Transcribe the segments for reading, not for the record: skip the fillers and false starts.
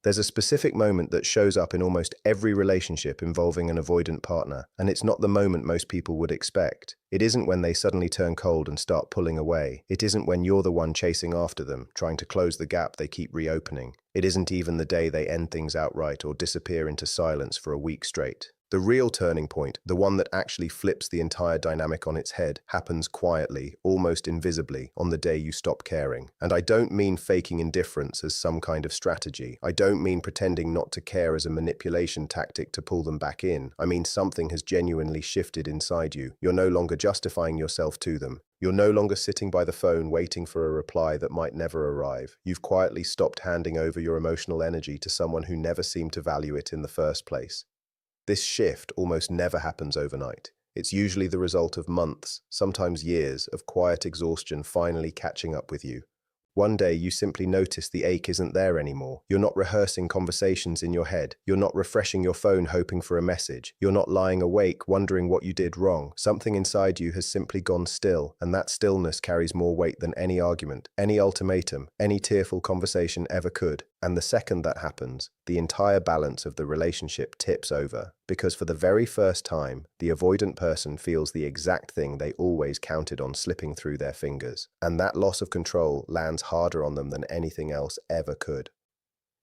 There's a specific moment that shows up in almost every relationship involving an avoidant partner, and it's not the moment most people would expect. It isn't when they suddenly turn cold and start pulling away. It isn't when you're the one chasing after them, trying to close the gap they keep reopening. It isn't even the day they end things outright or disappear into silence for a week straight. The real turning point, the one that actually flips the entire dynamic on its head, happens quietly, almost invisibly, on the day you stop caring. And I don't mean faking indifference as some kind of strategy. I don't mean pretending not to care as a manipulation tactic to pull them back in. I mean something has genuinely shifted inside you. You're no longer justifying yourself to them. You're no longer sitting by the phone waiting for a reply that might never arrive. You've quietly stopped handing over your emotional energy to someone who never seemed to value it in the first place. This shift almost never happens overnight. It's usually the result of months, sometimes years, of quiet exhaustion finally catching up with you. One day you simply notice the ache isn't there anymore. You're not rehearsing conversations in your head. You're not refreshing your phone hoping for a message. You're not lying awake wondering what you did wrong. Something inside you has simply gone still, and that stillness carries more weight than any argument, any ultimatum, any tearful conversation ever could. And the second that happens, the entire balance of the relationship tips over, because for the very first time, the avoidant person feels the exact thing they always counted on slipping through their fingers. And that loss of control lands harder on them than anything else ever could.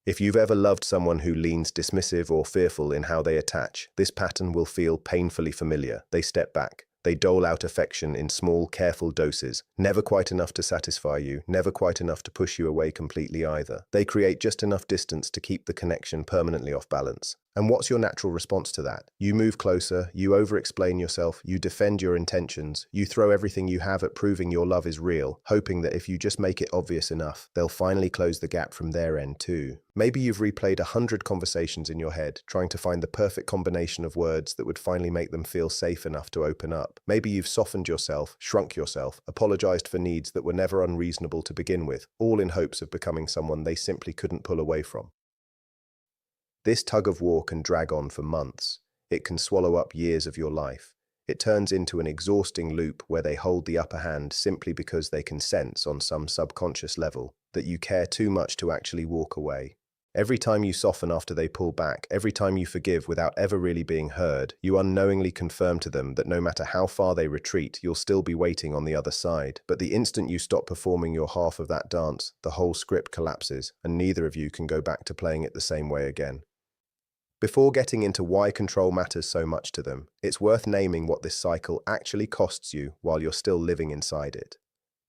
If you've ever loved someone who leans dismissive or fearful in how they attach, this pattern will feel painfully familiar. They step back. They dole out affection in small, careful doses, never quite enough to satisfy you, never quite enough to push you away completely either. They create just enough distance to keep the connection permanently off balance. And what's your natural response to that? You move closer, you over-explain yourself, you defend your intentions, you throw everything you have at proving your love is real, hoping that if you just make it obvious enough, they'll finally close the gap from their end too. Maybe you've replayed 100 conversations in your head, trying to find the perfect combination of words that would finally make them feel safe enough to open up. Maybe you've softened yourself, shrunk yourself, apologized for needs that were never unreasonable to begin with, all in hopes of becoming someone they simply couldn't pull away from. This tug of war can drag on for months. It can swallow up years of your life. It turns into an exhausting loop where they hold the upper hand simply because they can sense on some subconscious level that you care too much to actually walk away. Every time you soften after they pull back, every time you forgive without ever really being heard, you unknowingly confirm to them that no matter how far they retreat, you'll still be waiting on the other side. But the instant you stop performing your half of that dance, the whole script collapses, and neither of you can go back to playing it the same way again. Before getting into why control matters so much to them, it's worth naming what this cycle actually costs you while you're still living inside it.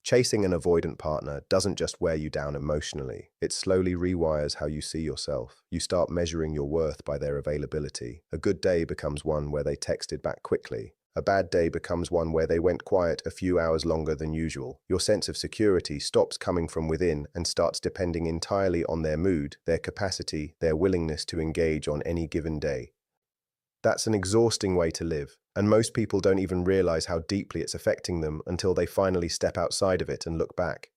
Chasing an avoidant partner doesn't just wear you down emotionally, it slowly rewires how you see yourself. You start measuring your worth by their availability. A good day becomes one where they texted back quickly. A bad day becomes one where they went quiet a few hours longer than usual. Your sense of security stops coming from within and starts depending entirely on their mood, their capacity, their willingness to engage on any given day. That's an exhausting way to live, and most people don't even realize how deeply it's affecting them until they finally step outside of it and look back.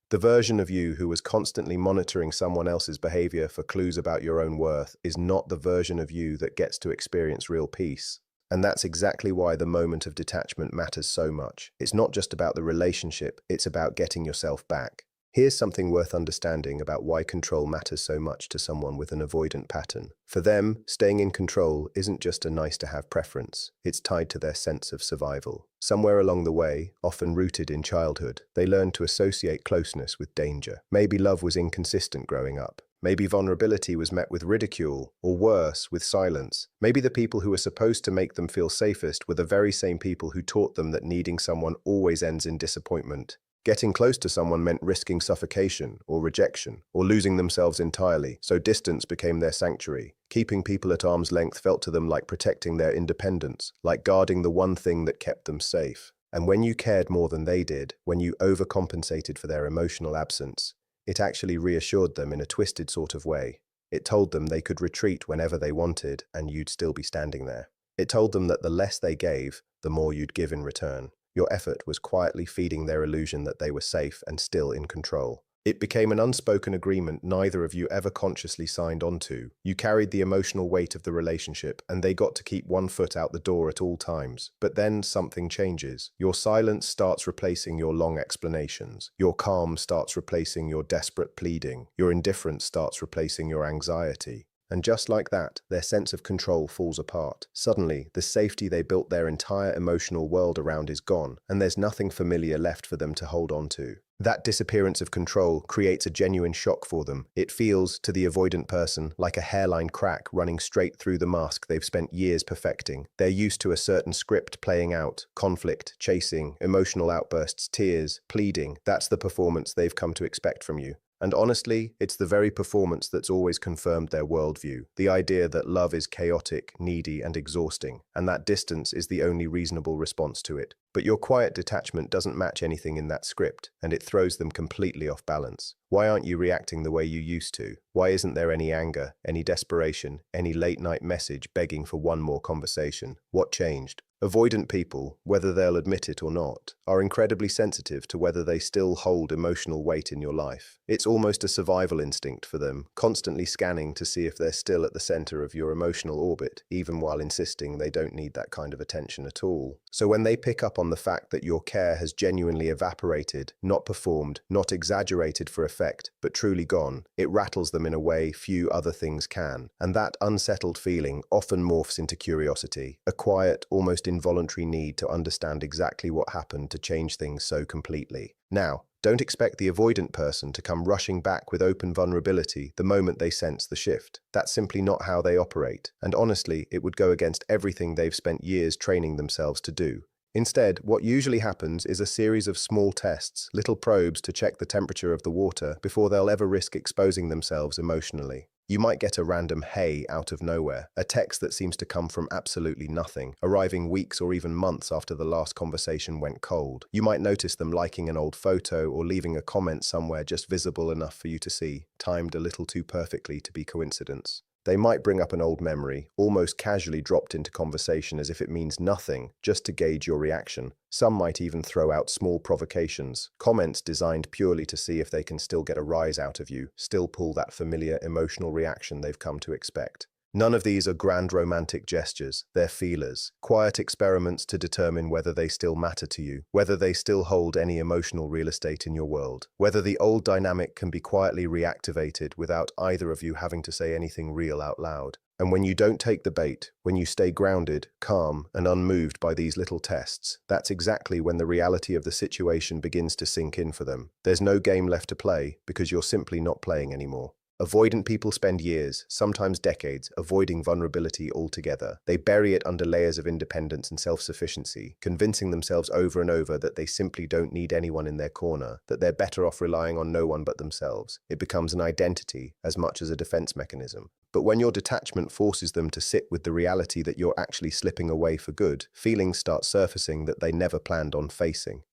The version of you who was constantly monitoring someone else's behavior for clues about your own worth is not the version of you that gets to experience real peace. And that's exactly why the moment of detachment matters so much. It's not just about the relationship, it's about getting yourself back. Here's something worth understanding about why control matters so much to someone with an avoidant pattern. For them, staying in control isn't just a nice-to-have preference, it's tied to their sense of survival. Somewhere along the way, often rooted in childhood, they learned to associate closeness with danger. Maybe love was inconsistent growing up. Maybe vulnerability was met with ridicule, or worse, with silence. Maybe the people who were supposed to make them feel safest were the very same people who taught them that needing someone always ends in disappointment. Getting close to someone meant risking suffocation, or rejection, or losing themselves entirely, so distance became their sanctuary. Keeping people at arm's length felt to them like protecting their independence, like guarding the one thing that kept them safe. And when you cared more than they did, when you overcompensated for their emotional absence, it actually reassured them in a twisted sort of way. It told them they could retreat whenever they wanted and you'd still be standing there. It told them that the less they gave, the more you'd give in return. Your effort was quietly feeding their illusion that they were safe and still in control. It became an unspoken agreement neither of you ever consciously signed on to. You carried the emotional weight of the relationship, and they got to keep one foot out the door at all times. But then something changes. Your silence starts replacing your long explanations. Your calm starts replacing your desperate pleading. Your indifference starts replacing your anxiety. And just like that, their sense of control falls apart. Suddenly, the safety they built their entire emotional world around is gone, and there's nothing familiar left for them to hold on to. That disappearance of control creates a genuine shock for them. It feels, to the avoidant person, like a hairline crack running straight through the mask they've spent years perfecting. They're used to a certain script playing out: conflict, chasing, emotional outbursts, tears, pleading. That's the performance they've come to expect from you. And honestly, it's the very performance that's always confirmed their worldview. The idea that love is chaotic, needy, and exhausting, and that distance is the only reasonable response to it. But your quiet detachment doesn't match anything in that script, and it throws them completely off balance. Why aren't you reacting the way you used to? Why isn't there any anger, any desperation, any late-night message begging for one more conversation? What changed? Avoidant people, whether they'll admit it or not, are incredibly sensitive to whether they still hold emotional weight in your life. It's almost a survival instinct for them, constantly scanning to see if they're still at the center of your emotional orbit, even while insisting they don't need that kind of attention at all. So when they pick up on the fact that your care has genuinely evaporated, not performed, not exaggerated for effect, but truly gone, it rattles them in a way few other things can. And that unsettled feeling often morphs into curiosity, a quiet, almost involuntary need to understand exactly what happened to change things so completely. Now, don't expect the avoidant person to come rushing back with open vulnerability the moment they sense the shift. That's simply not how they operate, and honestly, it would go against everything they've spent years training themselves to do. Instead, what usually happens is a series of small tests, little probes to check the temperature of the water before they'll ever risk exposing themselves emotionally. You might get a random "hey" out of nowhere, a text that seems to come from absolutely nothing, arriving weeks or even months after the last conversation went cold. You might notice them liking an old photo or leaving a comment somewhere just visible enough for you to see, timed a little too perfectly to be coincidence. They might bring up an old memory, almost casually dropped into conversation as if it means nothing, just to gauge your reaction. Some might even throw out small provocations, comments designed purely to see if they can still get a rise out of you, still pull that familiar emotional reaction they've come to expect. None of these are grand romantic gestures, they're feelers, quiet experiments to determine whether they still matter to you, whether they still hold any emotional real estate in your world, whether the old dynamic can be quietly reactivated without either of you having to say anything real out loud. And when you don't take the bait, when you stay grounded, calm, and unmoved by these little tests, that's exactly when the reality of the situation begins to sink in for them. There's no game left to play because you're simply not playing anymore. Avoidant people spend years, sometimes decades, avoiding vulnerability altogether. They bury it under layers of independence and self-sufficiency, convincing themselves over and over that they simply don't need anyone in their corner, that they're better off relying on no one but themselves. It becomes an identity as much as a defense mechanism. But when your detachment forces them to sit with the reality that you're actually slipping away for good, feelings start surfacing that they never planned on facing.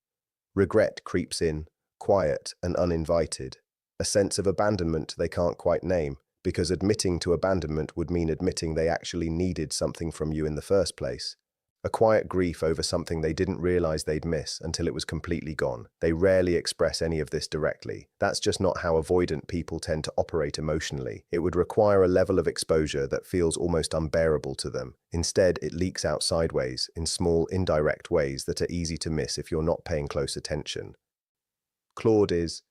Regret creeps in, quiet and uninvited. A sense of abandonment they can't quite name, because admitting to abandonment would mean admitting they actually needed something from you in the first place. A quiet grief over something they didn't realize they'd miss until it was completely gone. They rarely express any of this directly. That's just not how avoidant people tend to operate emotionally. It would require a level of exposure that feels almost unbearable to them. Instead, it leaks out sideways, in small, indirect ways that are easy to miss if you're not paying close attention. Claude is,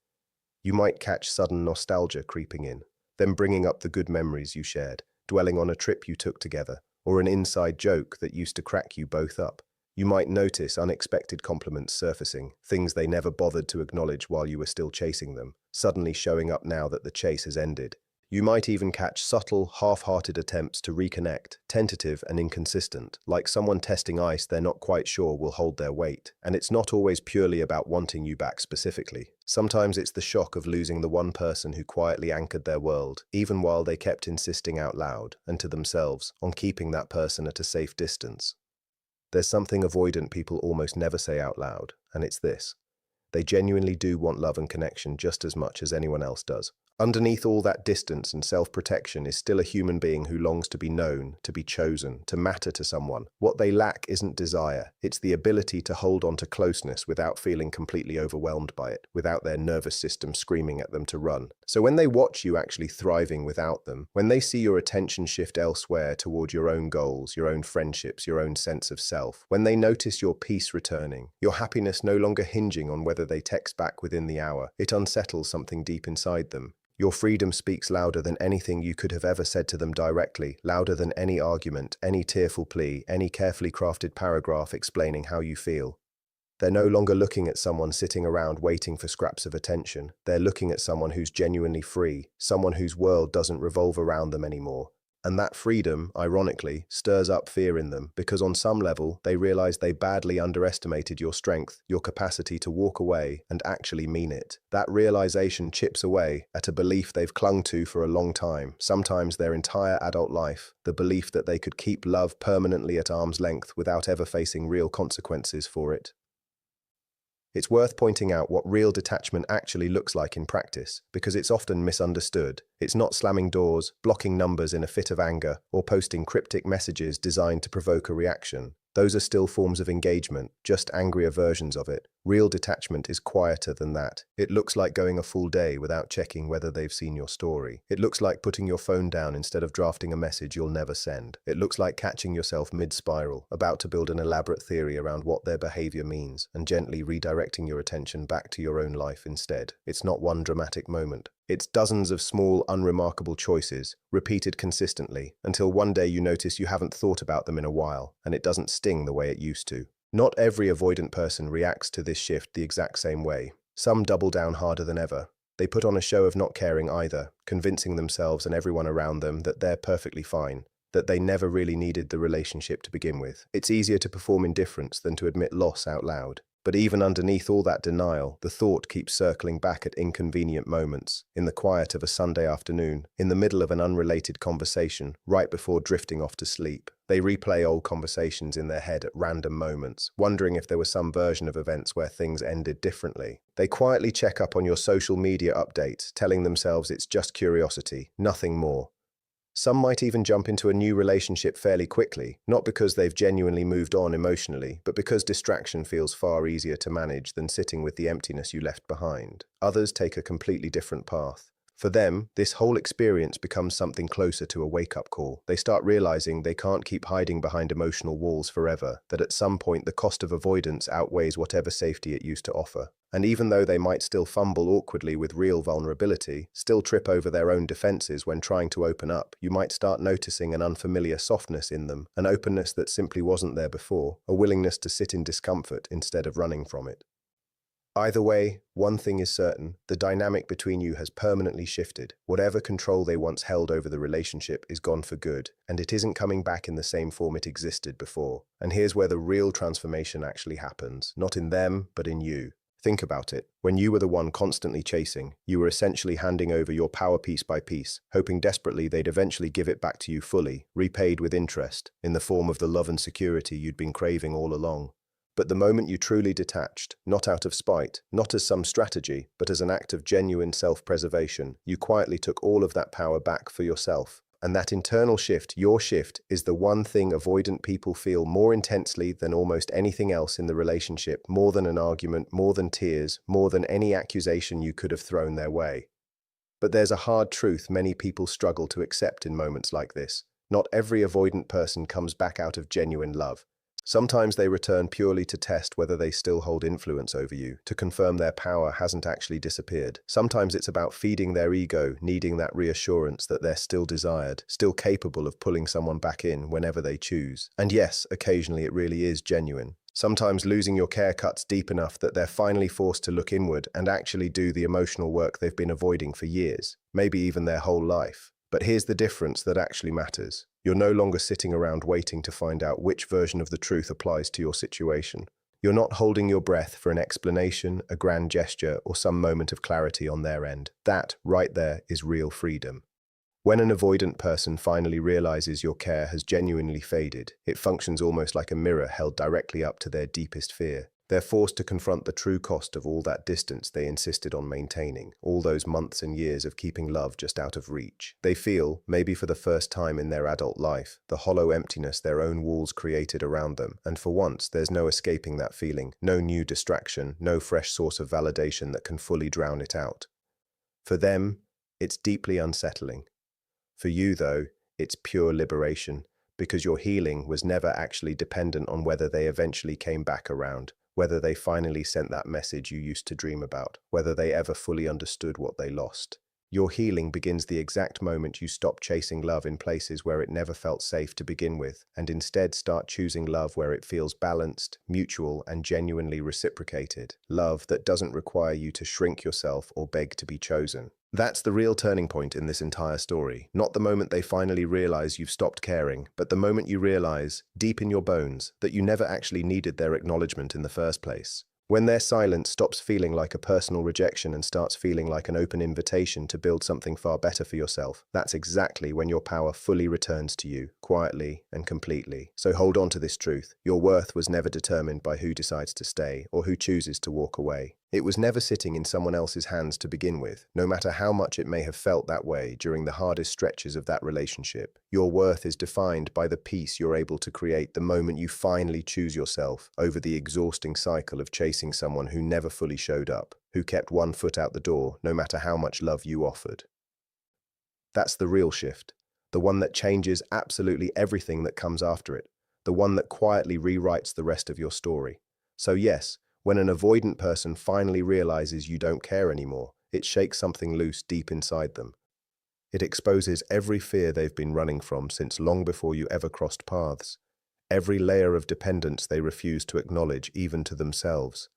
you might catch sudden nostalgia creeping in, them bringing up the good memories you shared, dwelling on a trip you took together, or an inside joke that used to crack you both up. You might notice unexpected compliments surfacing, things they never bothered to acknowledge while you were still chasing them, suddenly showing up now that the chase has ended. You might even catch subtle, half-hearted attempts to reconnect, tentative and inconsistent, like someone testing ice they're not quite sure will hold their weight. And it's not always purely about wanting you back specifically. Sometimes it's the shock of losing the one person who quietly anchored their world, even while they kept insisting out loud, and to themselves, on keeping that person at a safe distance. There's something avoidant people almost never say out loud, and it's this. They genuinely do want love and connection just as much as anyone else does. Underneath all that distance and self-protection is still a human being who longs to be known, to be chosen, to matter to someone. What they lack isn't desire, it's the ability to hold on to closeness without feeling completely overwhelmed by it, without their nervous system screaming at them to run. So when they watch you actually thriving without them, when they see your attention shift elsewhere toward your own goals, your own friendships, your own sense of self, when they notice your peace returning, your happiness no longer hinging on whether they text back within the hour, it unsettles something deep inside them. Your freedom speaks louder than anything you could have ever said to them directly, louder than any argument, any tearful plea, any carefully crafted paragraph explaining how you feel. They're no longer looking at someone sitting around waiting for scraps of attention. They're looking at someone who's genuinely free, someone whose world doesn't revolve around them anymore. And that freedom, ironically, stirs up fear in them because on some level, they realize they badly underestimated your strength, your capacity to walk away and actually mean it. That realization chips away at a belief they've clung to for a long time, sometimes their entire adult life, the belief that they could keep love permanently at arm's length without ever facing real consequences for it. It's worth pointing out what real detachment actually looks like in practice, because it's often misunderstood. It's not slamming doors, blocking numbers in a fit of anger, or posting cryptic messages designed to provoke a reaction. Those are still forms of engagement, just angrier versions of it. Real detachment is quieter than that. It looks like going a full day without checking whether they've seen your story. It looks like putting your phone down instead of drafting a message you'll never send. It looks like catching yourself mid-spiral, about to build an elaborate theory around what their behavior means, and gently redirecting your attention back to your own life instead. It's not one dramatic moment. It's dozens of small, unremarkable choices, repeated consistently, until one day you notice you haven't thought about them in a while, and it doesn't sting the way it used to. Not every avoidant person reacts to this shift the exact same way. Some double down harder than ever. They put on a show of not caring either, convincing themselves and everyone around them that they're perfectly fine, that they never really needed the relationship to begin with. It's easier to perform indifference than to admit loss out loud. But even underneath all that denial, the thought keeps circling back at inconvenient moments, in the quiet of a Sunday afternoon, in the middle of an unrelated conversation, right before drifting off to sleep. They replay old conversations in their head at random moments, wondering if there was some version of events where things ended differently. They quietly check up on your social media updates, telling themselves it's just curiosity, nothing more. Some might even jump into a new relationship fairly quickly, not because they've genuinely moved on emotionally, but because distraction feels far easier to manage than sitting with the emptiness you left behind. Others take a completely different path. For them, this whole experience becomes something closer to a wake-up call. They start realizing they can't keep hiding behind emotional walls forever, that at some point the cost of avoidance outweighs whatever safety it used to offer. And even though they might still fumble awkwardly with real vulnerability, still trip over their own defenses when trying to open up, you might start noticing an unfamiliar softness in them, an openness that simply wasn't there before, a willingness to sit in discomfort instead of running from it. Either way, one thing is certain, the dynamic between you has permanently shifted. Whatever control they once held over the relationship is gone for good, and it isn't coming back in the same form it existed before. And here's where the real transformation actually happens, not in them, but in you. Think about it. When you were the one constantly chasing, you were essentially handing over your power piece by piece, hoping desperately they'd eventually give it back to you fully, repaid with interest, in the form of the love and security you'd been craving all along. But the moment you truly detached, not out of spite, not as some strategy, but as an act of genuine self-preservation, you quietly took all of that power back for yourself. And that internal shift, your shift, is the one thing avoidant people feel more intensely than almost anything else in the relationship, more than an argument, more than tears, more than any accusation you could have thrown their way. But there's a hard truth many people struggle to accept in moments like this. Not every avoidant person comes back out of genuine love. Sometimes they return purely to test whether they still hold influence over you, to confirm their power hasn't actually disappeared. Sometimes it's about feeding their ego, needing that reassurance that they're still desired, still capable of pulling someone back in whenever they choose. And yes, occasionally it really is genuine. Sometimes losing your care cuts deep enough that they're finally forced to look inward and actually do the emotional work they've been avoiding for years, maybe even their whole life. But here's the difference that actually matters. You're no longer sitting around waiting to find out which version of the truth applies to your situation. You're not holding your breath for an explanation, a grand gesture, or some moment of clarity on their end. That, right there, is real freedom. When an avoidant person finally realizes your care has genuinely faded, it functions almost like a mirror held directly up to their deepest fear. They're forced to confront the true cost of all that distance they insisted on maintaining, all those months and years of keeping love just out of reach. They feel, maybe for the first time in their adult life, the hollow emptiness their own walls created around them, and for once there's no escaping that feeling, no new distraction, no fresh source of validation that can fully drown it out. For them, it's deeply unsettling. For you, though, it's pure liberation, because your healing was never actually dependent on whether they eventually came back around, whether they finally sent that message you used to dream about, whether they ever fully understood what they lost. Your healing begins the exact moment you stop chasing love in places where it never felt safe to begin with, and instead start choosing love where it feels balanced, mutual, and genuinely reciprocated. Love that doesn't require you to shrink yourself or beg to be chosen. That's the real turning point in this entire story. Not the moment they finally realize you've stopped caring, but the moment you realize, deep in your bones, that you never actually needed their acknowledgement in the first place. When their silence stops feeling like a personal rejection and starts feeling like an open invitation to build something far better for yourself, that's exactly when your power fully returns to you, quietly and completely. So hold on to this truth. Your worth was never determined by who decides to stay or who chooses to walk away. It was never sitting in someone else's hands to begin with, no matter how much it may have felt that way during the hardest stretches of that relationship. Your worth is defined by the peace you're able to create the moment you finally choose yourself over the exhausting cycle of chasing someone who never fully showed up, who kept one foot out the door no matter how much love you offered. That's the real shift, the one that changes absolutely everything that comes after it, the one that quietly rewrites the rest of your story. So yes, when an avoidant person finally realizes you don't care anymore, it shakes something loose deep inside them. It exposes every fear they've been running from since long before you ever crossed paths, every layer of dependence they refuse to acknowledge even to themselves,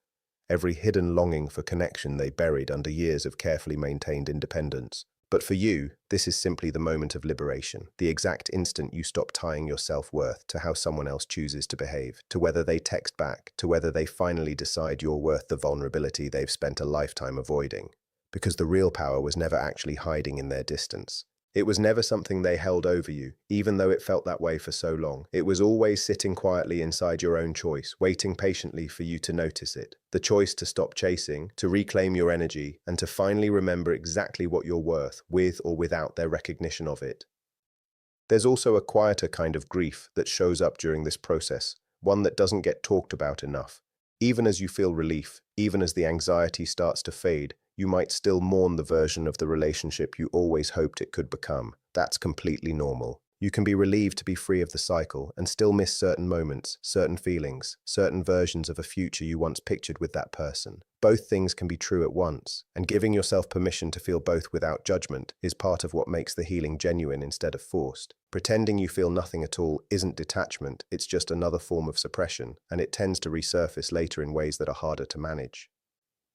every hidden longing for connection they buried under years of carefully maintained independence. But for you, this is simply the moment of liberation, the exact instant you stop tying your self-worth to how someone else chooses to behave, to whether they text back, to whether they finally decide you're worth the vulnerability they've spent a lifetime avoiding. Because the real power was never actually hiding in their distance. It was never something they held over you, even though it felt that way for so long. It was always sitting quietly inside your own choice, waiting patiently for you to notice it. The choice to stop chasing, to reclaim your energy, and to finally remember exactly what you're worth, with or without their recognition of it. There's also a quieter kind of grief that shows up during this process, one that doesn't get talked about enough. Even as you feel relief, even as the anxiety starts to fade, you might still mourn the version of the relationship you always hoped it could become. That's completely normal. You can be relieved to be free of the cycle and still miss certain moments, certain feelings, certain versions of a future you once pictured with that person. Both things can be true at once, and giving yourself permission to feel both without judgment is part of what makes the healing genuine instead of forced. Pretending you feel nothing at all isn't detachment, it's just another form of suppression, and it tends to resurface later in ways that are harder to manage.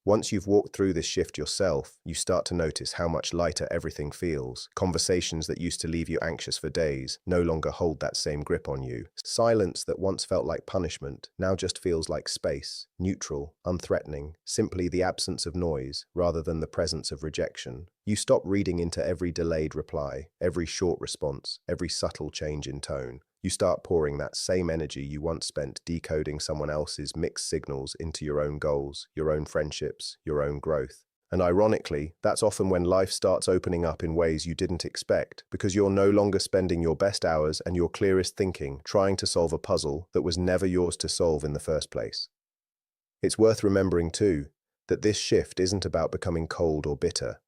Once you've walked through this shift yourself, you start to notice how much lighter everything feels. Conversations that used to leave you anxious for days no longer hold that same grip on you. Silence that once felt like punishment now just feels like space, neutral, unthreatening, simply the absence of noise rather than the presence of rejection. You stop reading into every delayed reply, every short response, every subtle change in tone. You start pouring that same energy you once spent decoding someone else's mixed signals into your own goals, your own friendships, your own growth. And ironically, that's often when life starts opening up in ways you didn't expect, because you're no longer spending your best hours and your clearest thinking trying to solve a puzzle that was never yours to solve in the first place. It's worth remembering, too, that this shift isn't about becoming cold or bitter.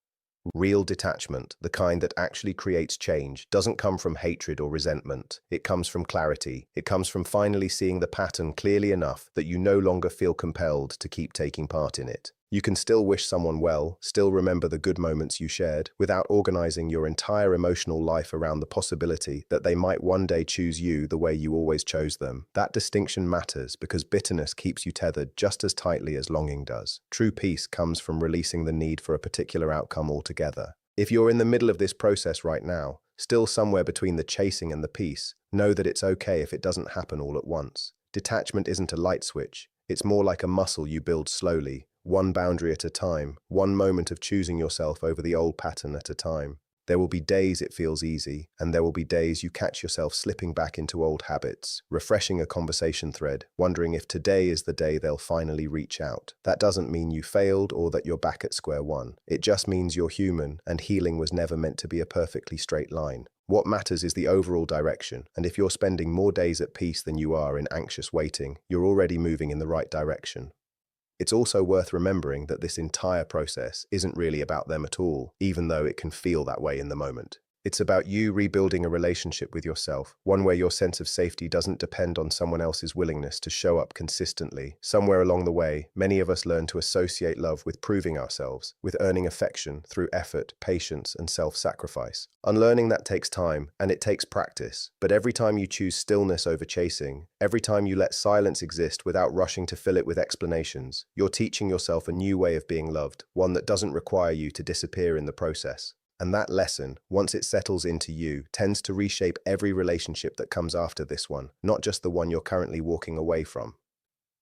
Real detachment, the kind that actually creates change, doesn't come from hatred or resentment. It comes from clarity. It comes from finally seeing the pattern clearly enough that you no longer feel compelled to keep taking part in it. You can still wish someone well, still remember the good moments you shared, without organizing your entire emotional life around the possibility that they might one day choose you the way you always chose them. That distinction matters because bitterness keeps you tethered just as tightly as longing does. True peace comes from releasing the need for a particular outcome altogether. If you're in the middle of this process right now, still somewhere between the chasing and the peace, know that it's okay if it doesn't happen all at once. Detachment isn't a light switch. It's more like a muscle you build slowly, one boundary at a time, one moment of choosing yourself over the old pattern at a time. There will be days it feels easy, and there will be days you catch yourself slipping back into old habits, refreshing a conversation thread, wondering if today is the day they'll finally reach out. That doesn't mean you failed or that you're back at square one. It just means you're human, and healing was never meant to be a perfectly straight line. What matters is the overall direction, and if you're spending more days at peace than you are in anxious waiting, you're already moving in the right direction. It's also worth remembering that this entire process isn't really about them at all, even though it can feel that way in the moment. It's about you rebuilding a relationship with yourself, one where your sense of safety doesn't depend on someone else's willingness to show up consistently. Somewhere along the way, many of us learn to associate love with proving ourselves, with earning affection through effort, patience, and self-sacrifice. Unlearning that takes time, and it takes practice. But every time you choose stillness over chasing, every time you let silence exist without rushing to fill it with explanations, you're teaching yourself a new way of being loved, one that doesn't require you to disappear in the process. And that lesson, once it settles into you, tends to reshape every relationship that comes after this one, not just the one you're currently walking away from.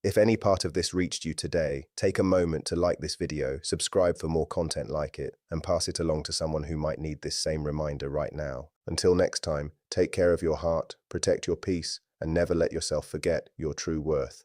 If any part of this reached you today, take a moment to like this video, subscribe for more content like it, and pass it along to someone who might need this same reminder right now. Until next time, take care of your heart, protect your peace, and never let yourself forget your true worth.